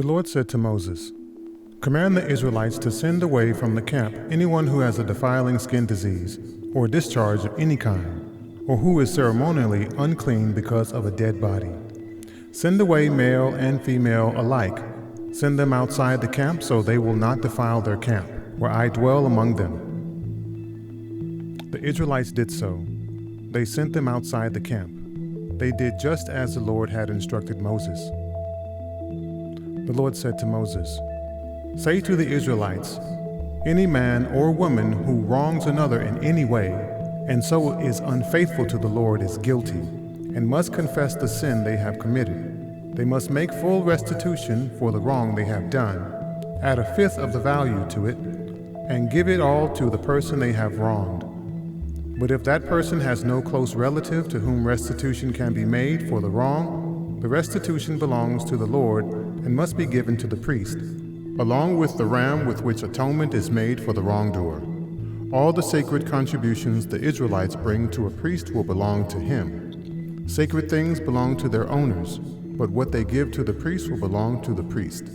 The Lord said to Moses, "Command the Israelites to send away from the camp anyone who has a defiling skin disease, or discharge of any kind, or who is ceremonially unclean because of a dead body. Send away male and female alike. Send them outside the camp so they will not defile their camp, where I dwell among them." The Israelites did so. They sent them outside the camp. They did just as the Lord had instructed Moses. The Lord said to Moses, "Say to the Israelites, any man or woman who wrongs another in any way, and so is unfaithful to the Lord is guilty, and must confess the sin they have committed. They must make full restitution for the wrong they have done, add a fifth of the value to it, and give it all to the person they have wronged. But if that person has no close relative to whom restitution can be made for the wrong, the restitution belongs to the Lord and must be given to the priest, along with the ram with which atonement is made for the wrongdoer. All the sacred contributions the Israelites bring to a priest will belong to him. Sacred things belong to their owners, but what they give to the priest will belong to the priest."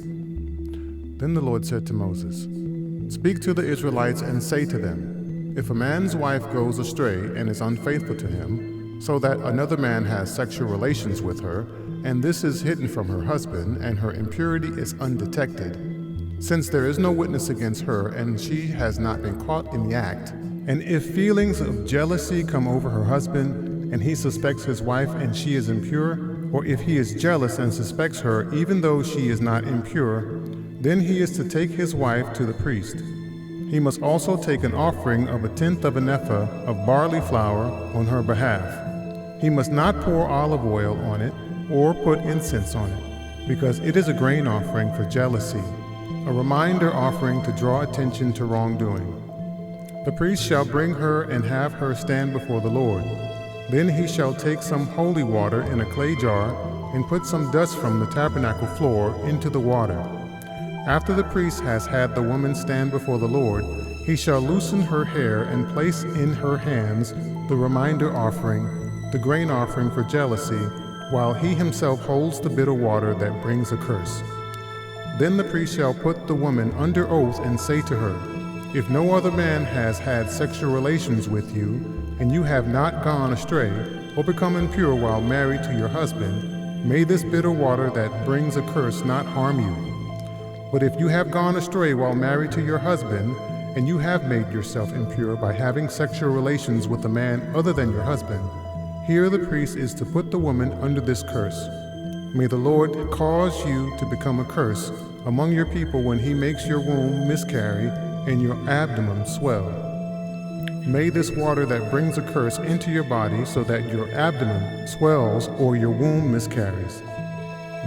Then the Lord said to Moses, "Speak to the Israelites and say to them, if a man's wife goes astray and is unfaithful to him, so that another man has sexual relations with her, and this is hidden from her husband, and her impurity is undetected, since there is no witness against her and she has not been caught in the act, and if feelings of jealousy come over her husband, and he suspects his wife and she is impure, or if he is jealous and suspects her even though she is not impure, then he is to take his wife to the priest. He must also take an offering of 1/10 of an ephah of barley flour on her behalf. He must not pour olive oil on it or put incense on it, because it is a grain offering for jealousy, a reminder offering to draw attention to wrongdoing. The priest shall bring her and have her stand before the Lord. Then he shall take some holy water in a clay jar and put some dust from the tabernacle floor into the water. After the priest has had the woman stand before the Lord, he shall loosen her hair and place in her hands the reminder offering, the grain offering for jealousy, while he himself holds the bitter water that brings a curse. Then the priest shall put the woman under oath and say to her, if no other man has had sexual relations with you, and you have not gone astray or become impure while married to your husband, may this bitter water that brings a curse not harm you. But if you have gone astray while married to your husband, and you have made yourself impure by having sexual relations with a man other than your husband, here the priest is to put the woman under this curse. May the Lord cause you to become a curse among your people when he makes your womb miscarry and your abdomen swell. May this water that brings a curse into your body so that your abdomen swells or your womb miscarries.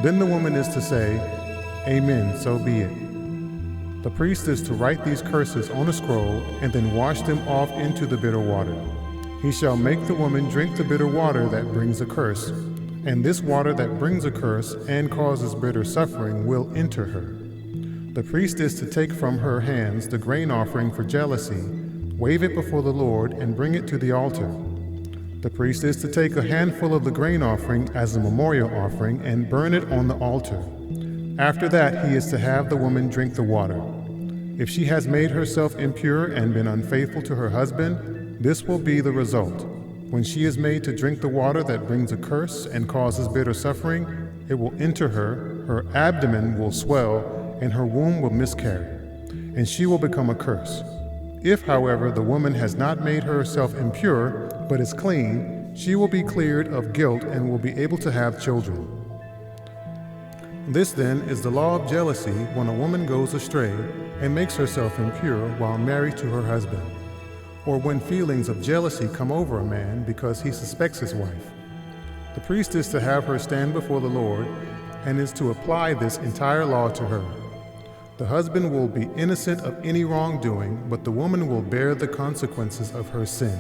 Then the woman is to say, Amen, so be it. The priest is to write these curses on a scroll and then wash them off into the bitter water. He shall make the woman drink the bitter water that brings a curse, and this water that brings a curse and causes bitter suffering will enter her. The priest is to take from her hands the grain offering for jealousy, wave it before the Lord, and bring it to the altar. The priest is to take a handful of the grain offering as a memorial offering and burn it on the altar. After that, he is to have the woman drink the water. If she has made herself impure and been unfaithful to her husband, this will be the result. When she is made to drink the water that brings a curse and causes bitter suffering, it will enter her, her abdomen will swell, and her womb will miscarry, and she will become a curse. If, however, the woman has not made herself impure, but is clean, she will be cleared of guilt and will be able to have children. This, then, is the law of jealousy when a woman goes astray and makes herself impure while married to her husband, or when feelings of jealousy come over a man because he suspects his wife. The priest is to have her stand before the Lord and is to apply this entire law to her. The husband will be innocent of any wrongdoing, but the woman will bear the consequences of her sin.